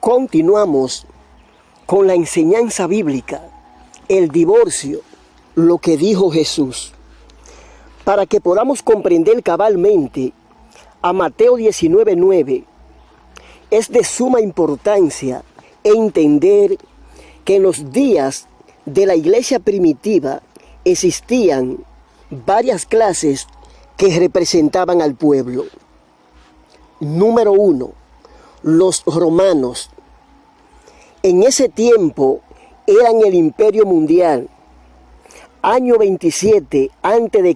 Continuamos con la enseñanza bíblica, el divorcio, lo que dijo Jesús. Para que podamos comprender cabalmente a Mateo 19:9, es de suma importancia entender que en los días de la iglesia primitiva existían varias clases que representaban al pueblo. Número 1, los romanos. En ese tiempo eran el imperio mundial. Año 27 a.C.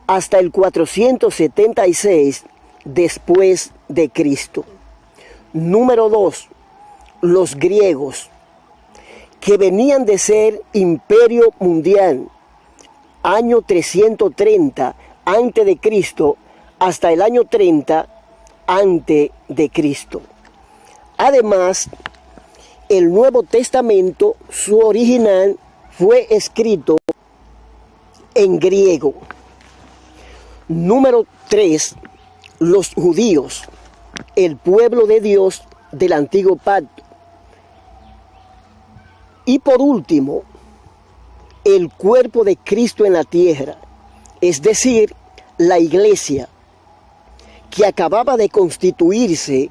hasta el 476 después de Cristo. Número 2, los griegos, que venían de ser imperio mundial. Año 330 a.C. hasta el año 30 a.C. Además, el Nuevo Testamento, su original, fue escrito en griego. Número 3, los judíos, el pueblo de Dios del Antiguo Pacto. Y por último, el cuerpo de Cristo en la tierra, es decir, la iglesia, que acababa de constituirse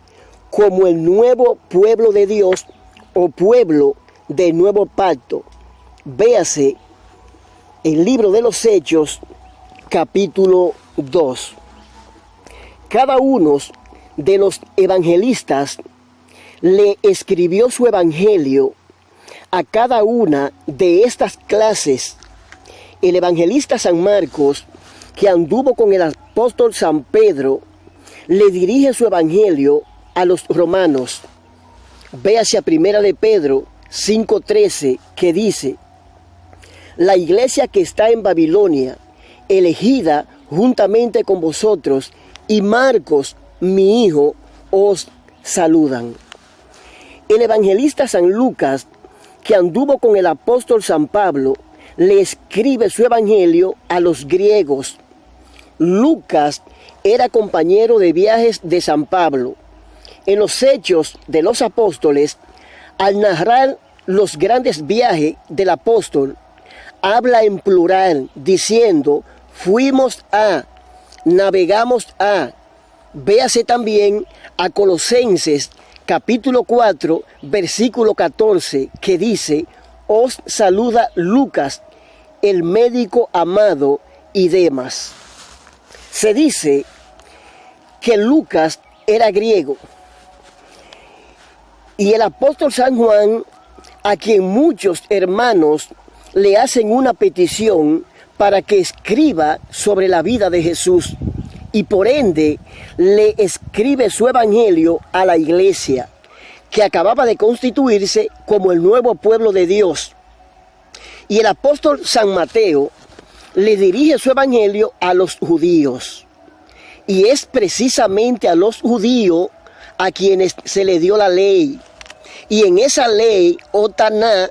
como el nuevo pueblo de Dios o pueblo del nuevo pacto. Véase el libro de los Hechos, capítulo 2. Cada uno de los evangelistas le escribió su evangelio a cada una de estas clases. El evangelista San Marcos, que anduvo con el apóstol San Pedro, le dirige su evangelio a los romanos. Véase a Primera de Pedro 5:13, que dice: la iglesia que está en Babilonia, elegida juntamente con vosotros, y Marcos, mi hijo, os saludan. El evangelista San Lucas, que anduvo con el apóstol San Pablo, le escribe su evangelio a los griegos. Lucas era compañero de viajes de San Pablo. En los Hechos de los Apóstoles, al narrar los grandes viajes del apóstol, habla en plural, diciendo: fuimos a, navegamos a. Véase también a Colosenses capítulo 4, versículo 14, que dice: os saluda Lucas, el médico amado, y Demas. Se dice que Lucas era griego. Y el apóstol San Juan, a quien muchos hermanos le hacen una petición para que escriba sobre la vida de Jesús, y por ende le escribe su evangelio a la iglesia, que acababa de constituirse como el nuevo pueblo de Dios. Y el apóstol San Mateo le dirige su evangelio a los judíos. Y es precisamente a los judíos a quienes se le dio la ley. Y en esa ley, o Taná,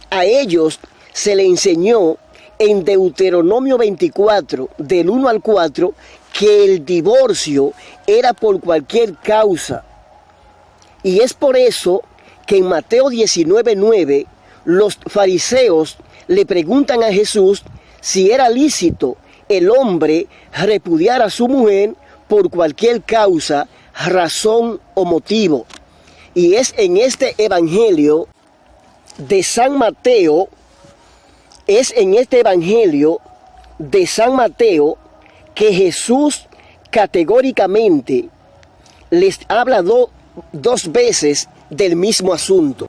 a ellos se le enseñó en Deuteronomio 24, del 1 al 4, que el divorcio era por cualquier causa. Y es por eso que en Mateo 19:9, los fariseos le preguntan a Jesús si era lícito el hombre repudiar a su mujer por cualquier causa, razón o motivo. Y es en este evangelio de San Mateo, que Jesús categóricamente les habla dos veces del mismo asunto,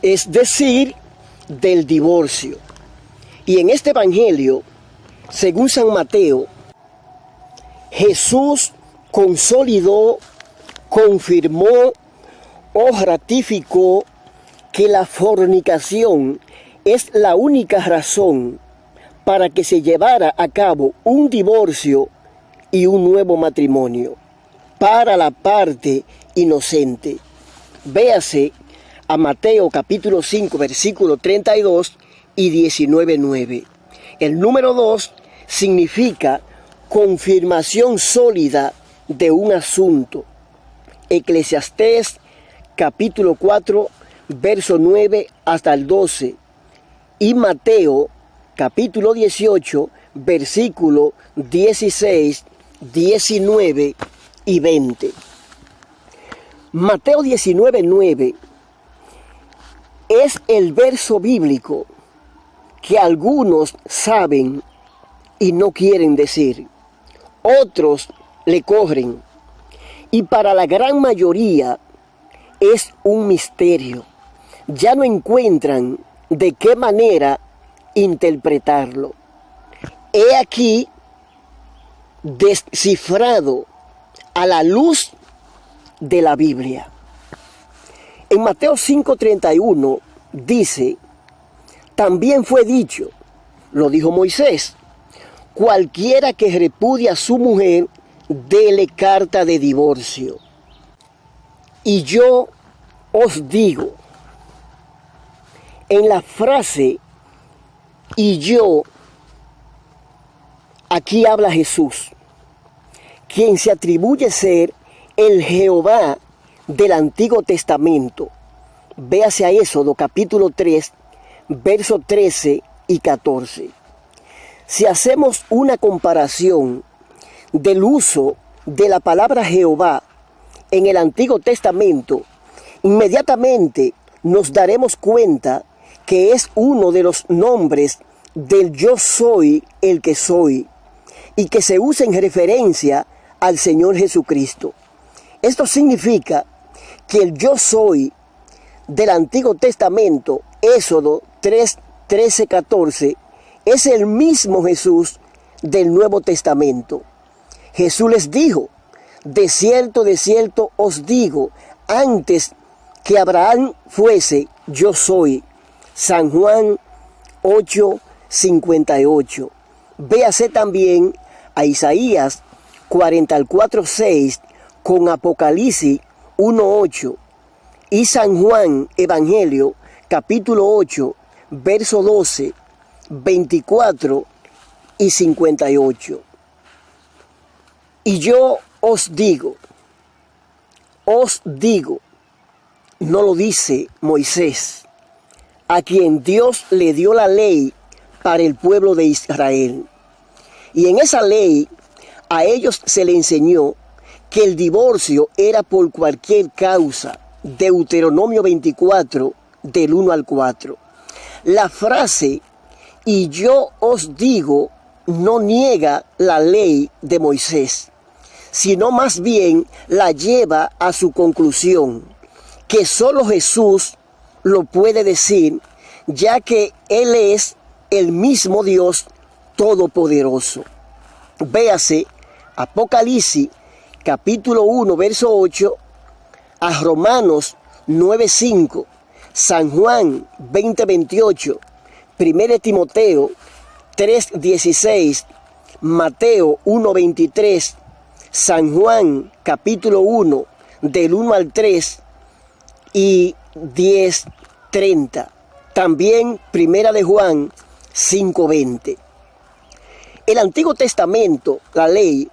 es decir, del divorcio. Y en este evangelio, según San Mateo, Jesús consolidó, confirmó o ratificó que la fornicación es la única razón para que se llevara a cabo un divorcio y un nuevo matrimonio para la parte inocente. Véase a Mateo capítulo 5, versículo 32 y 19:9. El número 2 significa confirmación sólida de un asunto. Eclesiastés capítulo 4, verso 9 hasta el 12. Y Mateo, capítulo 18, versículo 16, 19 y 20. Mateo 19, 9 es el verso bíblico que algunos saben y no quieren decir. Otros le corren. Y para la gran mayoría es un misterio. Ya no encuentran de qué manera interpretarlo. He aquí descifrado a la luz de la Biblia. En Mateo 5:31 dice: también fue dicho, lo dijo Moisés, cualquiera que repudie a su mujer, dele carta de divorcio. Y yo os digo, en la frase "y yo", aquí habla Jesús, quien se atribuye ser el Jehová del Antiguo Testamento. Véase a Éxodo capítulo 3, versos 13 y 14. Si hacemos una comparación del uso de la palabra Jehová en el Antiguo Testamento, inmediatamente nos daremos cuenta que es uno de los nombres del yo soy el que soy, y que se usa en referencia al Señor Jesucristo. Esto significa que el yo soy del Antiguo Testamento, Éxodo 3, 13, 14, es el mismo Jesús del Nuevo Testamento. Jesús les dijo: de cierto os digo, antes que Abraham fuese, yo soy. San Juan 8, 58. Véase también a Isaías 44, 6 con Apocalipsis 1, 8 y San Juan Evangelio capítulo 8, verso 12, 24 y 58. Y yo os digo, no lo dice Moisés, a quien Dios le dio la ley para el pueblo de Israel. Y en esa ley a ellos se le enseñó que el divorcio era por cualquier causa. Deuteronomio 24, del 1 al 4. La frase "y yo os digo" no niega la ley de Moisés, sino más bien la lleva a su conclusión, que solo Jesús lo puede decir, ya que Él es el mismo Dios Todopoderoso. Véase Apocalipsis capítulo 1, verso 8, a Romanos 9, 5, San Juan 20, 28, 1 Timoteo 3, 16, Mateo 1, 23, San Juan capítulo 1, del 1 al 3 y 10, 30. También 1 de Juan 5, 20. El Antiguo Testamento, la ley,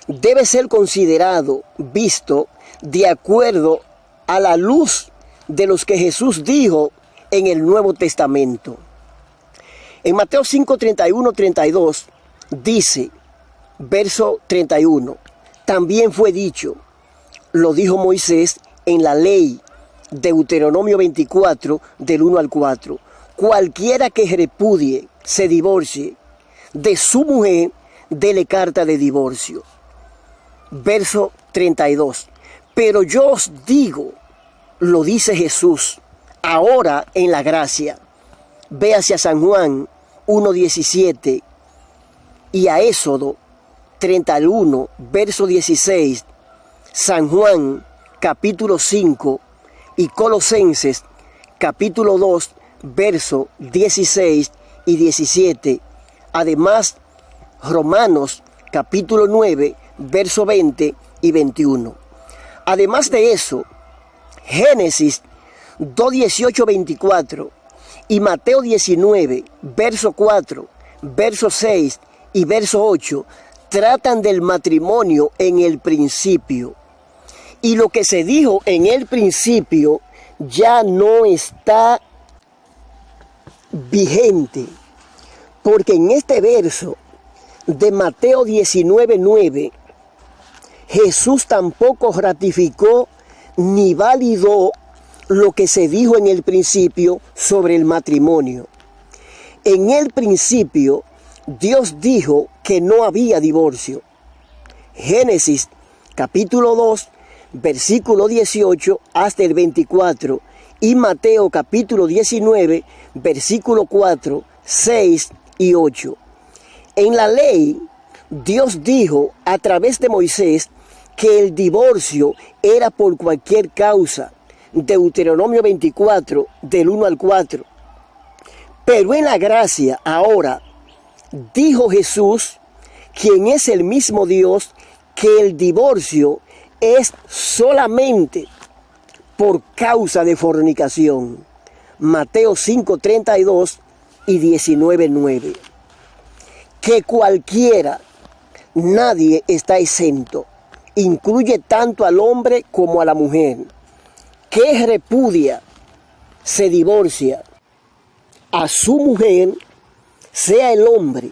debe ser considerado, visto, de acuerdo a la luz de los que Jesús dijo en el Nuevo Testamento. En Mateo 5, 31, 32 dice, verso 31, también fue dicho, lo dijo Moisés en la ley, Deuteronomio 24, del 1 al 4, cualquiera que repudie, se divorcie de su mujer, dele carta de divorcio. Verso 32, pero yo os digo, lo dice Jesús, ahora en la gracia. Véase a San Juan 1:17 y a Éxodo 31, verso 16, San Juan capítulo 5 y Colosenses capítulo 2, verso 16 y 17. Además, Romanos capítulo 9, verso 20 y 21. Además de eso, Génesis 2, 18, 24 y Mateo 19, verso 4, verso 6 y verso 8 tratan del matrimonio en el principio. Y lo que se dijo en el principio ya no está vigente, porque en este verso de Mateo 19:9, Jesús tampoco ratificó ni validó lo que se dijo en el principio sobre el matrimonio. En el principio, Dios dijo que no había divorcio. Génesis capítulo 2, versículo 18 hasta el 24, y Mateo capítulo 19, versículo 4, 6 y 8. En la ley, Dios dijo a través de Moisés que el divorcio era por cualquier causa. Deuteronomio 24, del 1 al 4. Pero en la gracia, ahora, dijo Jesús, quien es el mismo Dios, que el divorcio es solamente por causa de fornicación. Mateo 5:32 y 19:9. Que cualquiera, nadie está exento, incluye tanto al hombre como a la mujer, que repudia, se divorcia a su mujer, sea el hombre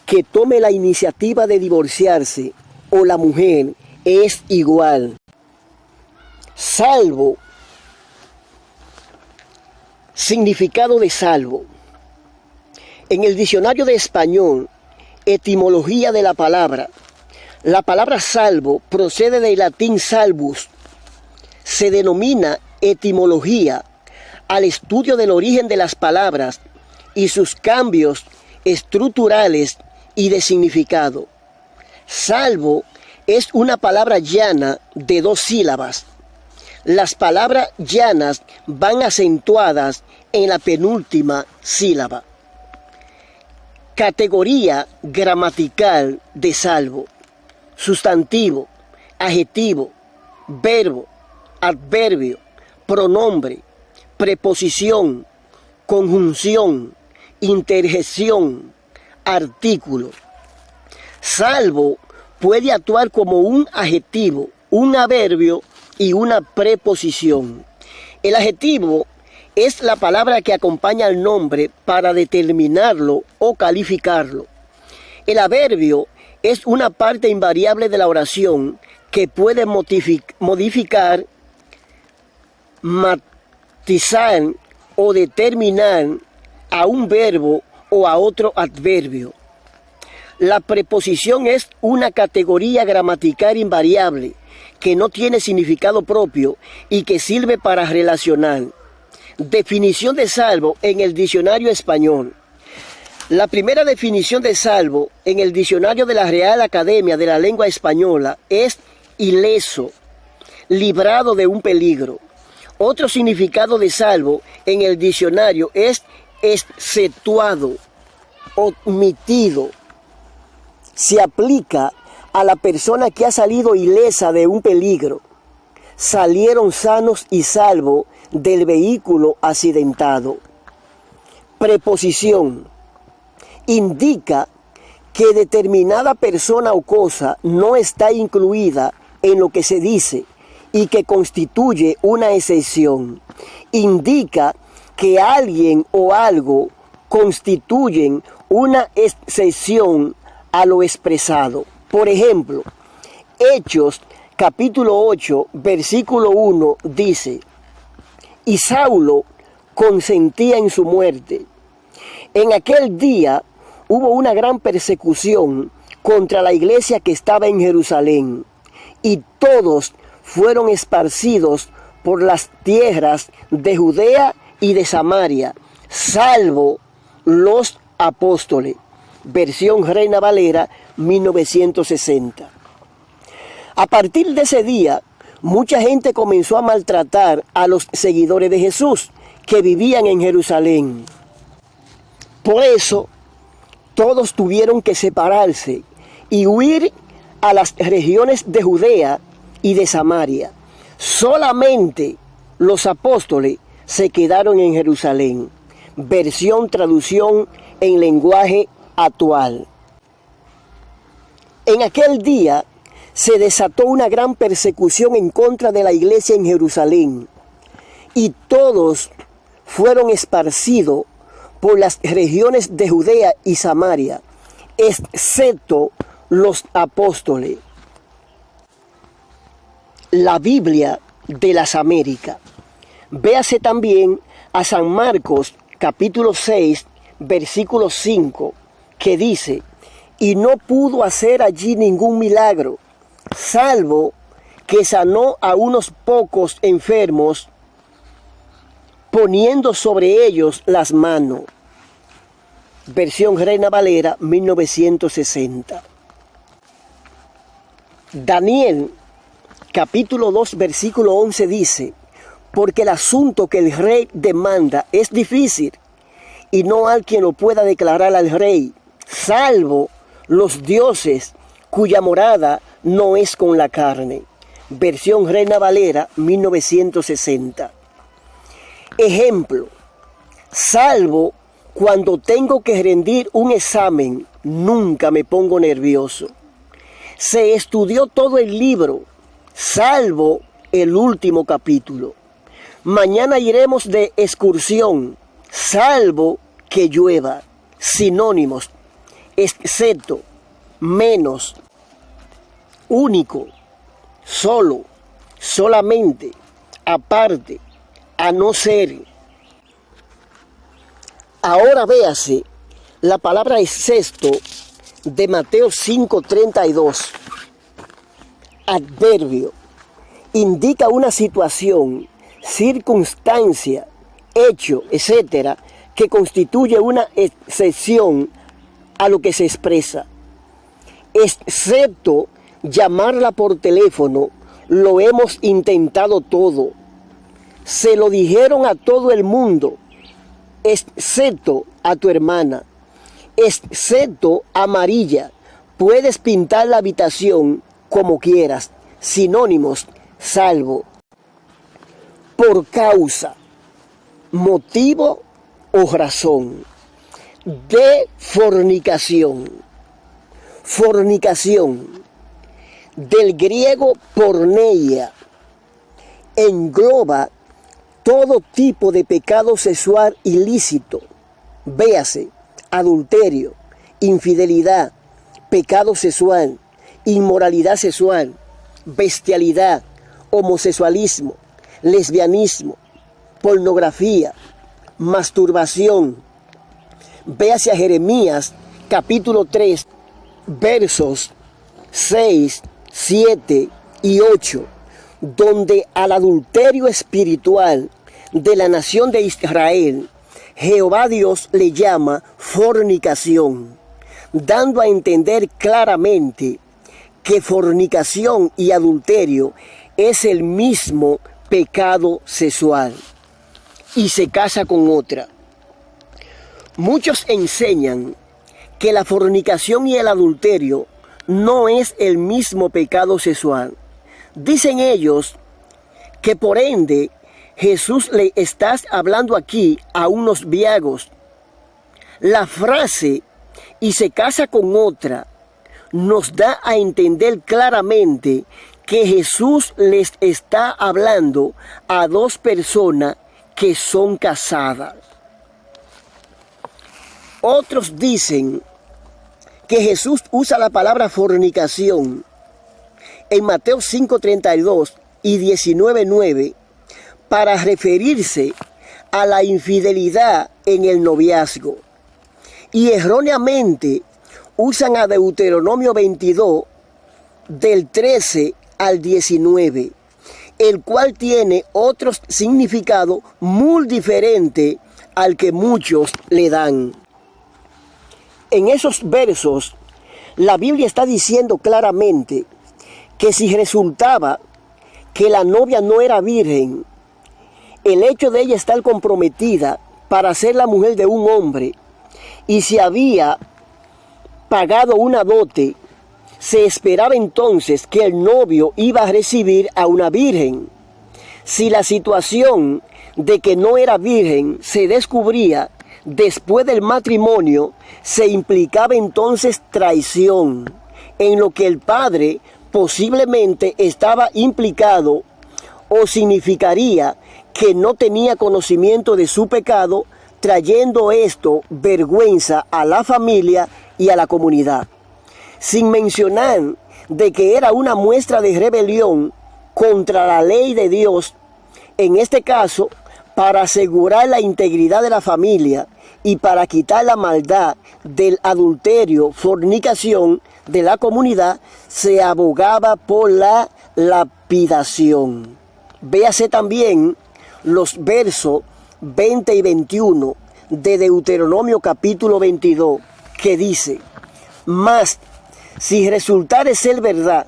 que tome la iniciativa de divorciarse o la mujer, es igual. Salvo, significado de salvo. En el diccionario de español, etimología de la palabra salvo procede del latín salvus. Se denomina etimología al estudio del origen de las palabras y sus cambios estructurales y de significado. Salvo es una palabra llana de 2 sílabas. Las palabras llanas van acentuadas en la penúltima sílaba. Categoría gramatical de salvo: sustantivo, adjetivo, verbo, adverbio, pronombre, preposición, conjunción, interjección, artículo. Salvo puede actuar como un adjetivo, un adverbio y una preposición. El adjetivo es la palabra que acompaña al nombre para determinarlo o calificarlo. El adverbio es una parte invariable de la oración que puede modificar, matizar o determinar a un verbo o a otro adverbio. La preposición es una categoría gramatical invariable que no tiene significado propio y que sirve para relacionar. Definición de salvo en el diccionario español. La primera definición de salvo en el diccionario de la Real Academia de la Lengua Española es ileso, librado de un peligro. Otro significado de salvo en el diccionario es exceptuado, omitido. Se aplica a la persona que ha salido ilesa de un peligro. Salieron sanos y salvos del vehículo accidentado. Preposición. Indica que determinada persona o cosa no está incluida en lo que se dice y que constituye una excepción. Indica que alguien o algo constituyen una excepción a lo expresado. Por ejemplo, Hechos capítulo 8, versículo 1 dice: y Saulo consentía en su muerte. En aquel día hubo una gran persecución contra la iglesia que estaba en Jerusalén, y todos fueron esparcidos por las tierras de Judea y de Samaria, salvo los apóstoles. Versión Reina Valera 1960. A partir de ese día, mucha gente comenzó a maltratar a los seguidores de Jesús que vivían en Jerusalén. Por eso, todos tuvieron que separarse y huir a las regiones de Judea y de Samaria. Solamente los apóstoles se quedaron en Jerusalén. Versión traducción en lenguaje actual. En aquel día se desató una gran persecución en contra de la iglesia en Jerusalén, y todos fueron esparcidos por las regiones de Judea y Samaria, excepto los apóstoles. La Biblia de las Américas. Véase también a San Marcos capítulo 6, versículo 5, que dice: y no pudo hacer allí ningún milagro, salvo que sanó a unos pocos enfermos, poniendo sobre ellos las manos. Versión Reina Valera 1960. Daniel capítulo 2 versículo 11 dice: porque el asunto que el rey demanda es difícil, y no hay quien lo pueda declarar al rey, salvo los dioses cuya morada no es con la carne. Versión Reina Valera 1960. Ejemplo: salvo cuando tengo que rendir un examen, nunca me pongo nervioso. Se estudió todo el libro, salvo el último capítulo. Mañana iremos de excursión, salvo que llueva. Sinónimos: excepto, menos, único, solo, solamente, aparte, a no ser. Ahora véase la palabra excepto de Mateo 5:32. Adverbio: indica una situación, circunstancia, hecho, etcétera, que constituye una excepción a lo que se expresa. Excepto llamarla por teléfono, lo hemos intentado todo. Se lo dijeron a todo el mundo, excepto a tu hermana. Excepto amarilla, puedes pintar la habitación como quieras. Sinónimos: salvo. Por causa, motivo o razón. De fornicación. Fornicación, del griego porneia, engloba todo tipo de pecado sexual ilícito. Véase: adulterio, infidelidad, pecado sexual, inmoralidad sexual, bestialidad, homosexualismo, lesbianismo, pornografía, masturbación. Véase a Jeremías capítulo 3, versos 6, 7 y 8, donde al adulterio espiritual de la nación de Israel, Jehová Dios le llama fornicación, dando a entender claramente que fornicación y adulterio es el mismo pecado sexual, y se casa con otra. Muchos enseñan que la fornicación y el adulterio no es el mismo pecado sexual. Dicen ellos que por ende Jesús le está hablando aquí a unos viagos. La frase "y se casa con otra" nos da a entender claramente que Jesús les está hablando a dos personas que son casadas. Otros dicen que Jesús usa la palabra fornicación en Mateo 5:32 y 19:9 para referirse a la infidelidad en el noviazgo, y erróneamente usan a Deuteronomio 22 del 13 al 19, el cual tiene otro significado muy diferente al que muchos le dan. En esos versos, la Biblia está diciendo claramente que si resultaba que la novia no era virgen, el hecho de ella estar comprometida para ser la mujer de un hombre, y si había pagado una dote, se esperaba entonces que el novio iba a recibir a una virgen. Si la situación de que no era virgen se descubría después del matrimonio, se implicaba entonces traición, en lo que el padre posiblemente estaba implicado o significaría que no tenía conocimiento de su pecado, trayendo esto vergüenza a la familia y a la comunidad. Sin mencionar de que era una muestra de rebelión contra la ley de Dios, en este caso, para asegurar la integridad de la familia y para quitar la maldad del adulterio, fornicación de la comunidad, se abogaba por la lapidación. Véase también los versos 20 y 21 de Deuteronomio capítulo 22, que dice: mas si resultare ser verdad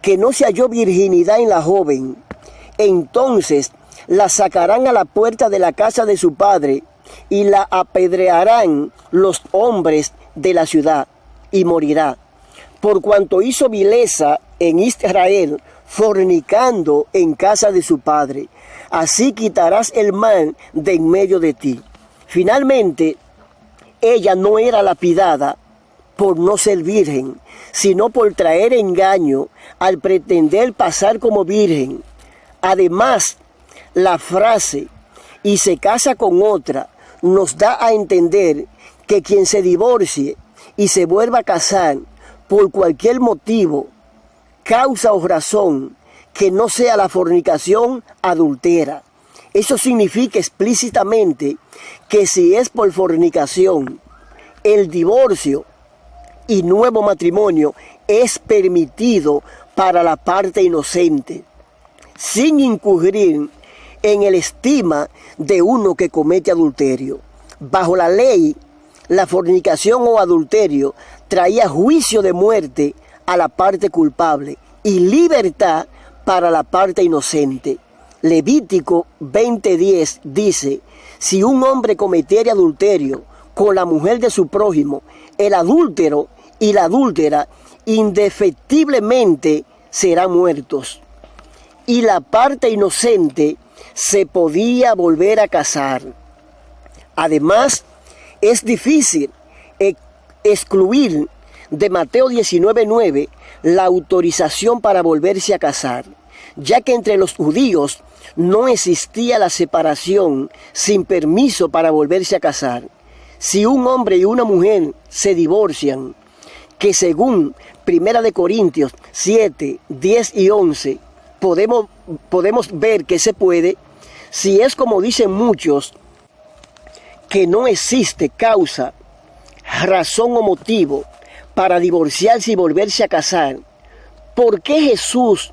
que no se halló virginidad en la joven, entonces la sacarán a la puerta de la casa de su padre y la apedrearán los hombres de la ciudad, y morirá, por cuanto hizo vileza en Israel, fornicando en casa de su padre. Así quitarás el mal de en medio de ti. Finalmente, ella no era lapidada por no ser virgen, sino por traer engaño al pretender pasar como virgen. Además, la frase "y se casa con otra" nos da a entender que quien se divorcie y se vuelva a casar por cualquier motivo, causa o razón que no sea la fornicación, adultera. Eso significa explícitamente que si es por fornicación, el divorcio y nuevo matrimonio es permitido para la parte inocente, sin incurrir en el estigma de uno que comete adulterio. Bajo la ley, la fornicación o adulterio traía juicio de muerte a la parte culpable y libertad para la parte inocente. Levítico 20:10 dice: si un hombre cometiere adulterio con la mujer de su prójimo, el adúltero y la adúltera indefectiblemente serán muertos. Y la parte inocente se podía volver a casar. Además, es difícil excluir de Mateo 19:9 la autorización para volverse a casar, ya que entre los judíos no existía la separación sin permiso para volverse a casar. Si un hombre y una mujer se divorcian, que según 1 Corintios 7, 10 y 11 podemos ver que se puede, si es como dicen muchos, que no existe causa, razón o motivo para divorciarse y volverse a casar, ¿por qué Jesús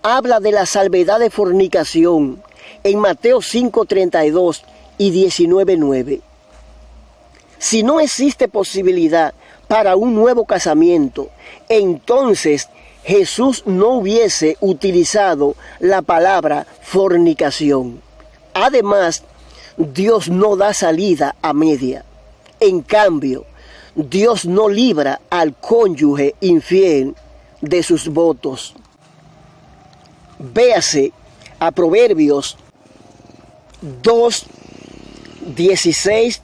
habla de la salvedad de fornicación en Mateo 5:32 y 19:9? Si no existe posibilidad para un nuevo casamiento, entonces Jesús no hubiese utilizado la palabra fornicación. Además, Dios no da salida a media. En cambio, Dios no libra al cónyuge infiel de sus votos. Véase a Proverbios 2:16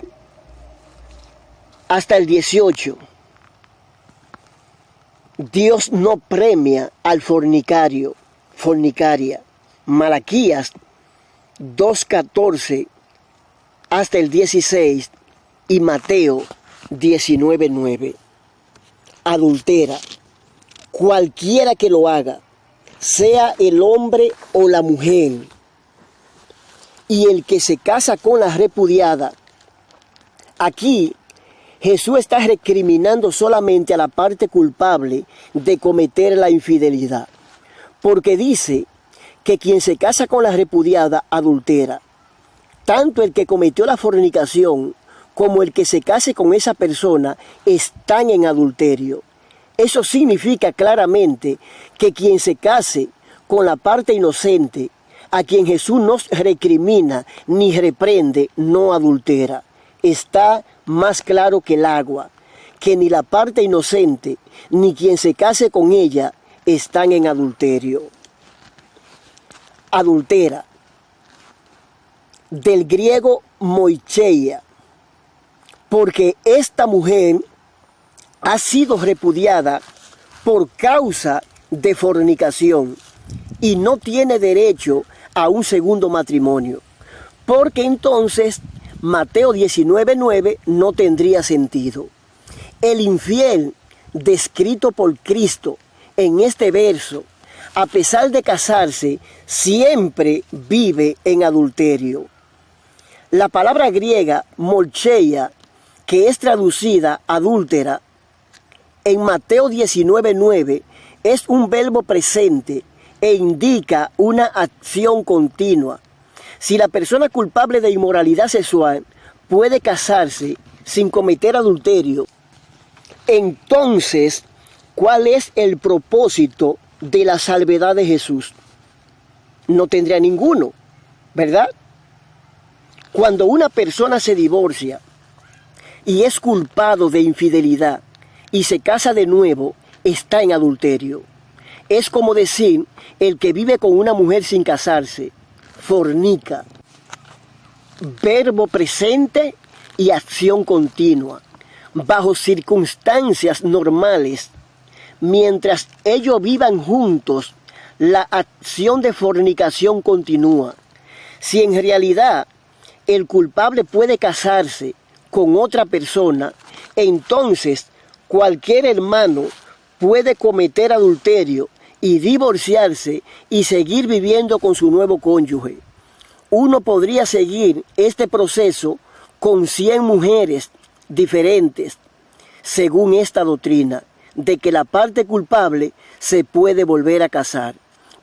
hasta el 18. Dios no premia al fornicaria. Malaquías 2:14 hasta el 16 y Mateo 19:9. Adultera. Cualquiera que lo haga, sea el hombre o la mujer, y el que se casa con la repudiada. Aquí Jesús está recriminando solamente a la parte culpable de cometer la infidelidad, porque dice que quien se casa con la repudiada adultera. Tanto el que cometió la fornicación como el que se case con esa persona están en adulterio. Eso significa claramente que quien se case con la parte inocente, a quien Jesús no recrimina ni reprende, no adultera. Está más claro que el agua, que ni la parte inocente, ni quien se case con ella están en adulterio. Adultera, del griego moicheia, porque esta mujer ha sido repudiada por causa de fornicación y no tiene derecho a un segundo matrimonio, porque entonces Mateo 19:9 no tendría sentido. El infiel descrito por Cristo en este verso, a pesar de casarse, siempre vive en adulterio. La palabra griega molcheia, que es traducida adúltera, en Mateo 19:9 es un verbo presente e indica una acción continua. Si la persona culpable de inmoralidad sexual puede casarse sin cometer adulterio, entonces, ¿cuál es el propósito de la salvedad de Jesús? No tendría ninguno, ¿verdad? Cuando una persona se divorcia y es culpado de infidelidad y se casa de nuevo, está en adulterio. Es como decir, el que vive con una mujer sin casarse, fornica. Verbo presente y acción continua. Bajo circunstancias normales, mientras ellos vivan juntos, la acción de fornicación continúa. Si en realidad el culpable puede casarse con otra persona, entonces cualquier hermano puede cometer adulterio y divorciarse y seguir viviendo con su nuevo cónyuge. Uno podría seguir este proceso con 100 mujeres diferentes, según esta doctrina, de que la parte culpable se puede volver a casar.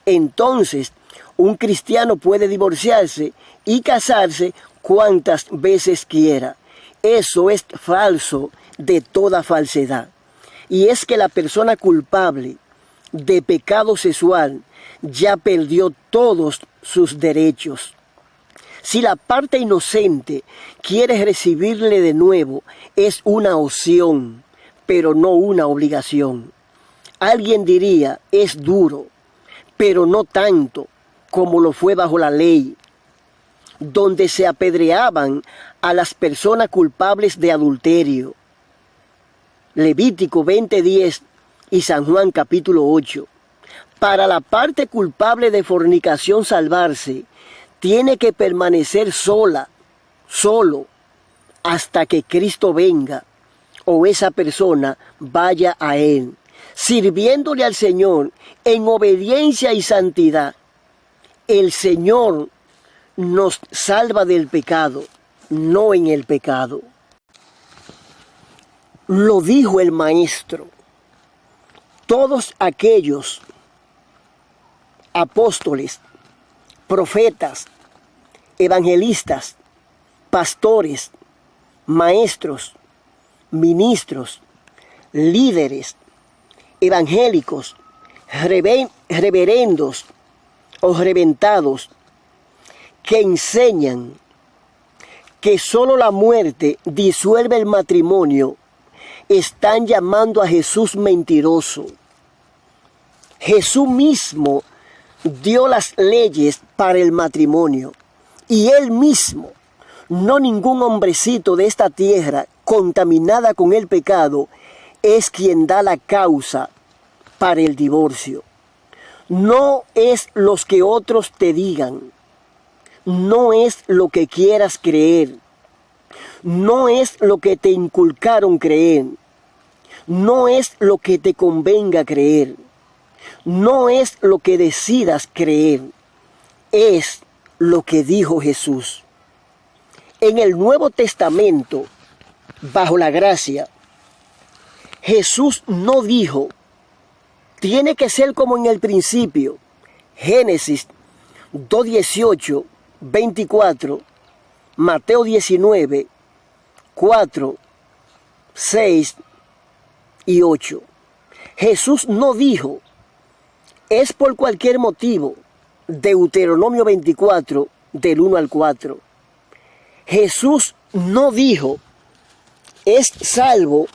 Entonces, un cristiano puede divorciarse y casarse cuantas veces quiera. Eso es falso de toda falsedad. Y es que la persona culpable de pecado sexual ya perdió todos sus derechos. Si la parte inocente quiere recibirle de nuevo, es una opción, pero no una obligación. Alguien diría, es duro, pero no tanto como lo fue bajo la ley, donde se apedreaban a las personas culpables de adulterio. Levítico 20:10 y San Juan capítulo 8. Para la parte culpable de fornicación salvarse, tiene que permanecer solo, hasta que Cristo venga o esa persona vaya a Él, sirviéndole al Señor en obediencia y santidad. El Señor nos salva del pecado, no en el pecado. Lo dijo el Maestro. Todos aquellos apóstoles, profetas, evangelistas, pastores, maestros, ministros, líderes, evangélicos, reverendos o reventados, que enseñan que solo la muerte disuelve el matrimonio, están llamando a Jesús mentiroso. Jesús mismo dio las leyes para el matrimonio y Él mismo, no ningún hombrecito de esta tierra contaminada con el pecado, es quien da la causa para el divorcio. No es los que otros te digan, no es lo que quieras creer, no es lo que te inculcaron creer, no es lo que te convenga creer, no es lo que decidas creer, es lo que dijo Jesús. En el Nuevo Testamento, bajo la gracia, Jesús no dijo, tiene que ser como en el principio. Génesis 2:18, 24, Mateo 19, 4, 6 y 8. Jesús no dijo, es por cualquier motivo. Deuteronomio 24, del 1 al 4. Jesús no dijo, es salvo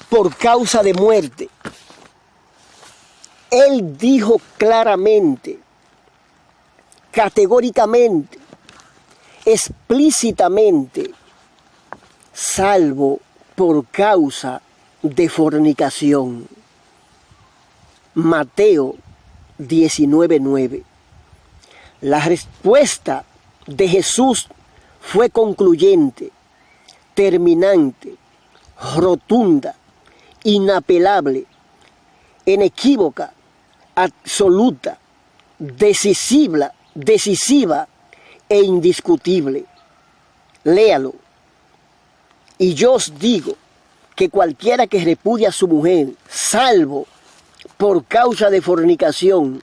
por causa de muerte. Él dijo claramente, categóricamente, explícitamente, salvo por causa de fornicación. Mateo 19:9. La respuesta de Jesús fue concluyente, terminante, rotunda, inapelable, inequívoca, absoluta, decisiva e indiscutible. Léalo. Y yo os digo que cualquiera que repudia a su mujer, salvo por causa de fornicación,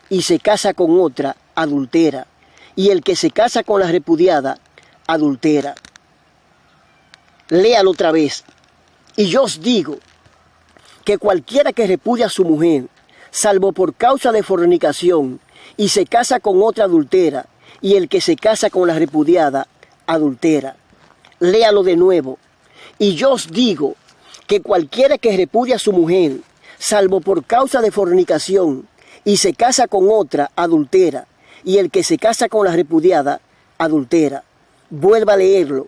y se casa con otra, adultera. Y el que se casa con la repudiada, adultera. Léalo otra vez. Y yo os digo que cualquiera que repudia a su mujer, salvo por causa de fornicación, y se casa con otra, adultera. Y el que se casa con la repudiada, adultera. Léalo de nuevo. Y yo os digo que cualquiera que repudia a su mujer, salvo por causa de fornicación, y se casa con otra, adultera. Y el que se casa con la repudiada, adultera. Vuelva a leerlo.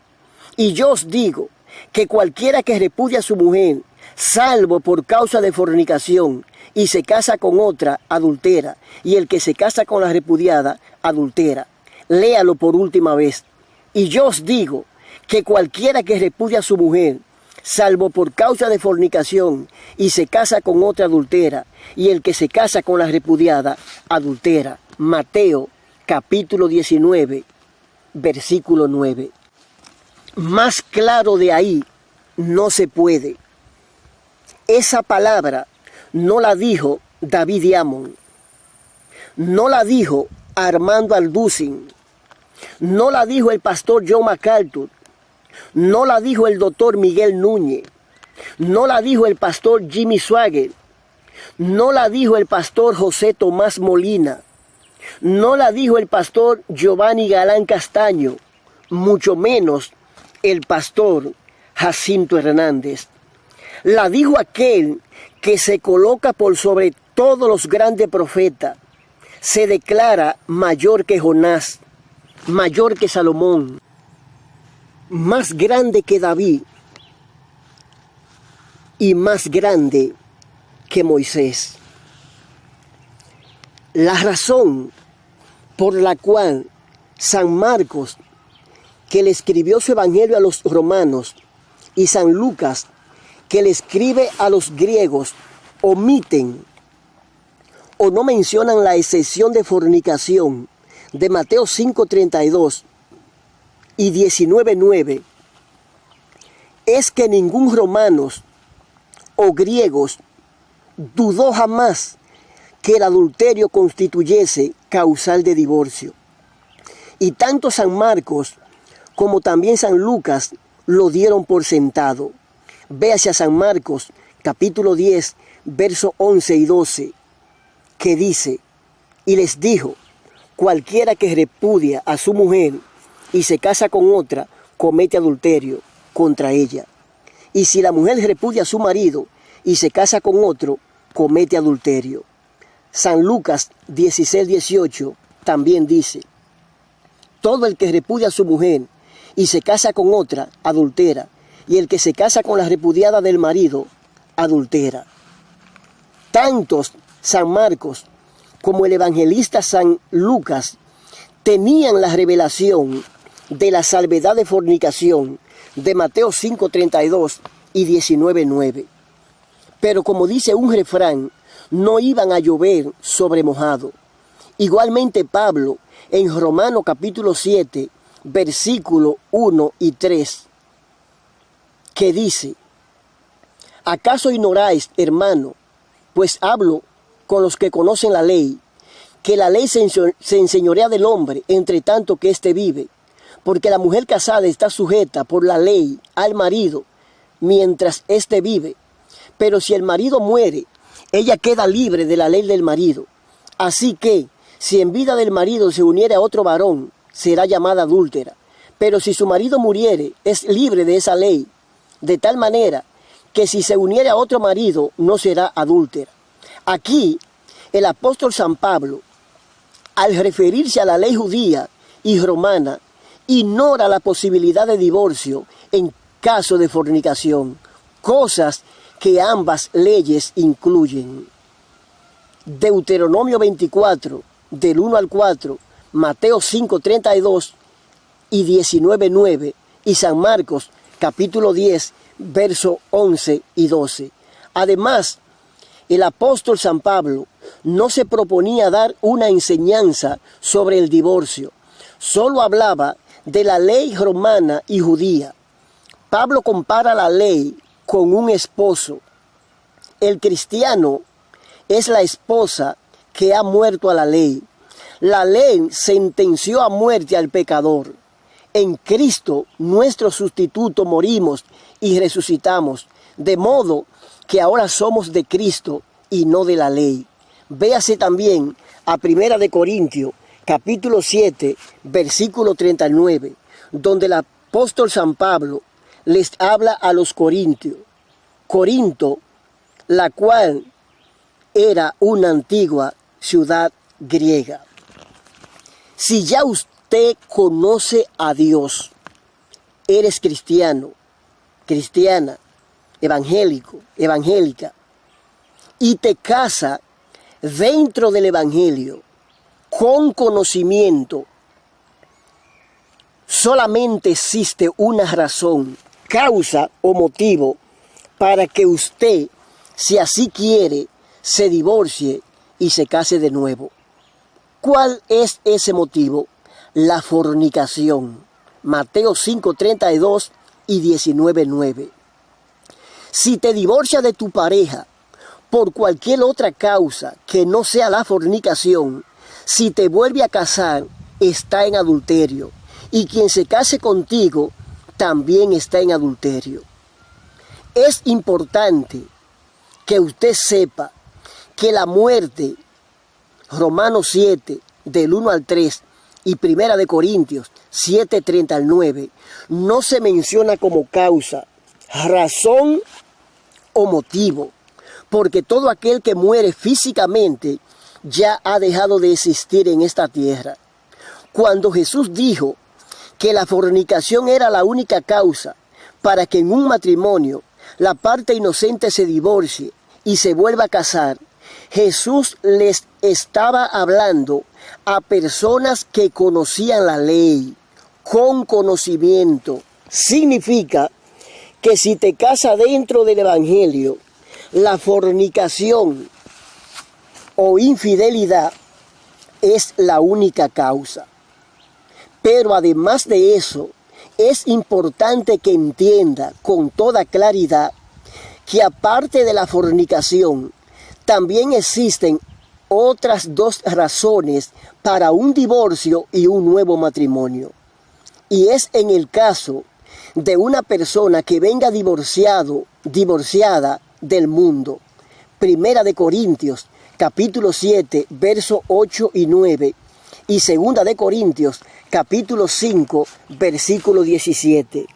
Y yo os digo que cualquiera que repudia a su mujer, salvo por causa de fornicación, y se casa con otra, adultera. Y el que se casa con la repudiada, adultera. Léalo por última vez. Y yo os digo que cualquiera que repudia a su mujer, salvo por causa de fornicación, y se casa con otra, adultera. Y el que se casa con la repudiada, adultera. Mateo capítulo 19, versículo 9. Más claro de ahí no se puede. Esa palabra no la dijo David Diamond, no la dijo Armando Alducin, no la dijo el pastor John MacArthur, no la dijo el doctor Miguel Núñez, no la dijo el pastor Jimmy Swaggart, no la dijo el pastor José Tomás Molina, no la dijo el pastor Giovanni Galán Castaño, mucho menos el pastor Jacinto Hernández. La dijo aquel que se coloca por sobre todos los grandes profetas, se declara mayor que Jonás, mayor que Salomón, más grande que David y más grande que Moisés. La razón por la cual San Marcos, que le escribió su evangelio a los romanos, y San Lucas, que le escribe a los griegos, omiten o no mencionan la excepción de fornicación de Mateo 5:32 y 19:9, es que ningún romano o griegos dudó jamás que el adulterio constituyese causal de divorcio. Y tanto San Marcos como también San Lucas lo dieron por sentado. Véase a San Marcos, capítulo 10, versos 11 y 12, que dice: y les dijo, cualquiera que repudia a su mujer y se casa con otra, comete adulterio contra ella. Y si la mujer repudia a su marido y se casa con otro, comete adulterio. San Lucas 16:18 también dice: todo el que repudia a su mujer y se casa con otra, adultera, y el que se casa con la repudiada del marido, adultera. Tantos San Marcos como el evangelista San Lucas tenían la revelación de la salvedad de fornicación de Mateo 5:32 y 19:9. Pero como dice un refrán, no iban a llover sobre mojado. Igualmente Pablo, en Romanos capítulo 7, versículo 1 y 3, que dice: ¿acaso ignoráis, hermano, pues hablo con los que conocen la ley, que la ley se enseñorea del hombre entre tanto que éste vive? Porque la mujer casada está sujeta por la ley al marido mientras éste vive. Pero si el marido muere, ella queda libre de la ley del marido. Así que, si en vida del marido se uniere a otro varón, será llamada adúltera. Pero si su marido muriere, es libre de esa ley, de tal manera que si se uniere a otro marido, no será adúltera. Aquí, el apóstol San Pablo, al referirse a la ley judía y romana, ignora la posibilidad de divorcio en caso de fornicación, cosas que ambas leyes incluyen. Deuteronomio 24, del 1 al 4, Mateo 5, 32 y 19, 9, y San Marcos, capítulo 10, verso 11 y 12. Además, el apóstol San Pablo no se proponía dar una enseñanza sobre el divorcio, solo hablaba de la ley romana y judía. Pablo compara la ley con un esposo. El cristiano es la esposa que ha muerto a la ley. La ley sentenció a muerte al pecador. En Cristo, nuestro sustituto, morimos y resucitamos, de modo que ahora somos de Cristo y no de la ley. Véase también a 1 Corintios, capítulo 7, versículo 39, donde el apóstol San Pablo les habla a los corintios. Corinto, la cual era una antigua ciudad griega. Si ya usted conoce a Dios, eres cristiano, cristiana, evangélico, evangélica, y te casa dentro del evangelio con conocimiento, solamente existe una razón, causa o motivo para que usted, si así quiere, se divorcie y se case de nuevo. ¿Cuál es ese motivo? La fornicación. Mateo 5, 32 y 19, 9. Si te divorcias de tu pareja por cualquier otra causa que no sea la fornicación, si te vuelve a casar, está en adulterio. Y quien se case contigo también está en adulterio. Es importante que usted sepa que la muerte, Romanos 7, del 1 al 3, y 1 Corintios 7, 30 al 9, no se menciona como causa, razón o motivo, porque todo aquel que muere físicamente ya ha dejado de existir en esta tierra. Cuando Jesús dijo que la fornicación era la única causa para que en un matrimonio la parte inocente se divorcie y se vuelva a casar, Jesús les estaba hablando a personas que conocían la ley, con conocimiento. Significa que si te casas dentro del evangelio, la fornicación o infidelidad es la única causa. Pero además de eso, es importante que entienda con toda claridad que aparte de la fornicación, también existen otras dos razones para un divorcio y un nuevo matrimonio. Y es en el caso de una persona que venga divorciada del mundo. 1 Corintios, capítulo 7, versos 8 y 9. Y 2 Corintios, capítulo 5, versículo 17.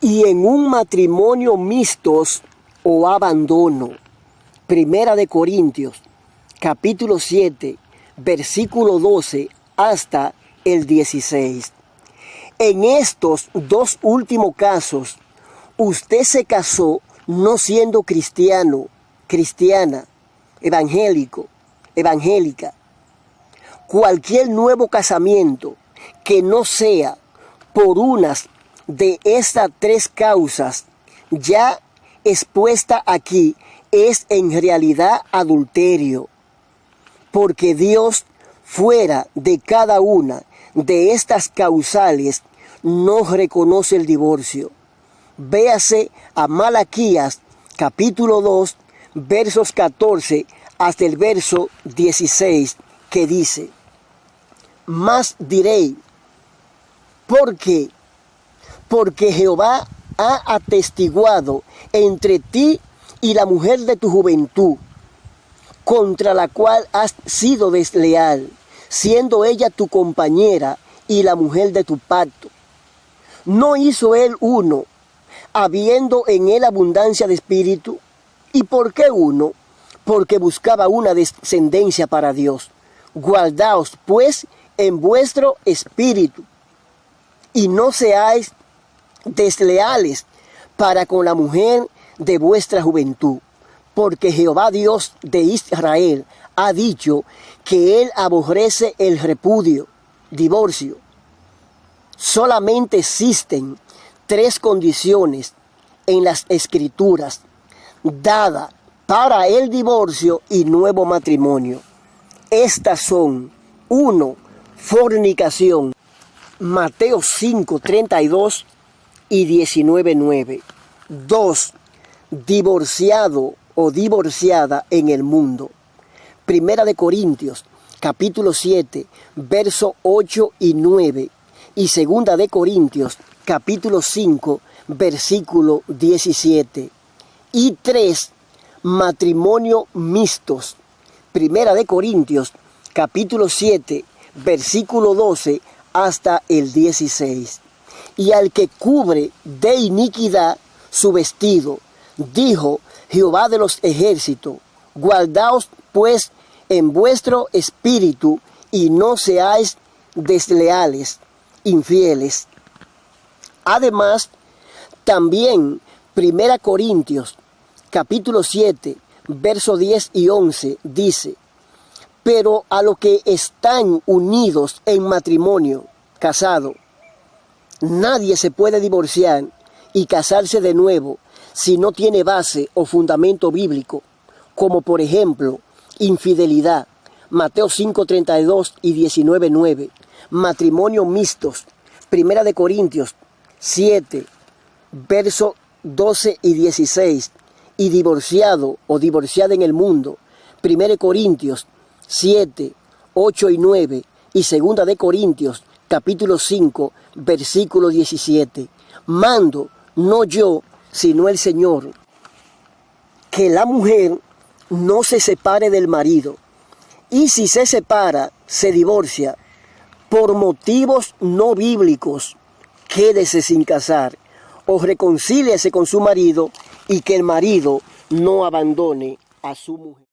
Y en un matrimonio mixtos o abandono. 1 Corintios, capítulo 7, versículo 12 hasta el 16. En estos dos últimos casos, usted se casó no siendo cristiano, cristiana, evangélico, evangélica. Cualquier nuevo casamiento que no sea por unas de estas tres causas ya expuesta aquí es en realidad adulterio, porque Dios, fuera de cada una de estas causales, no reconoce el divorcio. Véase a Malaquías, capítulo 2, versos 14 hasta el verso 16, que dice: Mas diré, ¿por qué? Porque Jehová ha atestiguado entre ti y la mujer de tu juventud, contra la cual has sido desleal, siendo ella tu compañera y la mujer de tu pacto. ¿No hizo él uno, habiendo en él abundancia de espíritu? ¿Y por qué uno? Porque buscaba una descendencia para Dios. Guardaos, pues, en vuestro espíritu, y no seáis desleales para con la mujer de vuestra juventud, porque Jehová Dios de Israel ha dicho que él aborrece el repudio, divorcio. Solamente existen 3 condiciones en las Escrituras dadas para el divorcio y nuevo matrimonio. Estas son: 1. Fornicación, Mateo 5, 32 y 19, 9. 2. Divorciado o divorciada en el mundo. Primera de Corintios, capítulo 7, verso 8 y 9. Y segunda de Corintios, capítulo 5, versículo 17. Y 3. Matrimonio mixtos. Primera de Corintios, capítulo 7, versículo 12 hasta el 16. Y al que cubre de iniquidad su vestido, dijo Jehová de los ejércitos, guardaos pues en vuestro espíritu y no seáis desleales, infieles. Además, también 1 Corintios, capítulo 7, verso 10 y 11, dice: pero a los que están unidos en matrimonio, casado, nadie se puede divorciar y casarse de nuevo si no tiene base o fundamento bíblico, como por ejemplo, infidelidad, Mateo 5, 32 y 19, 9, matrimonio mixtos, 1 de Corintios 7, verso 12 y 16, y divorciado o divorciada en el mundo, 1 Corintios 7, 8 y 9, y 2 de Corintios, capítulo 5, versículo 17. Mando, no yo, sino el Señor, que la mujer no se separe del marido, y si se separa, se divorcia, por motivos no bíblicos, quédese sin casar, o reconcíliese con su marido, y que el marido no abandone a su mujer.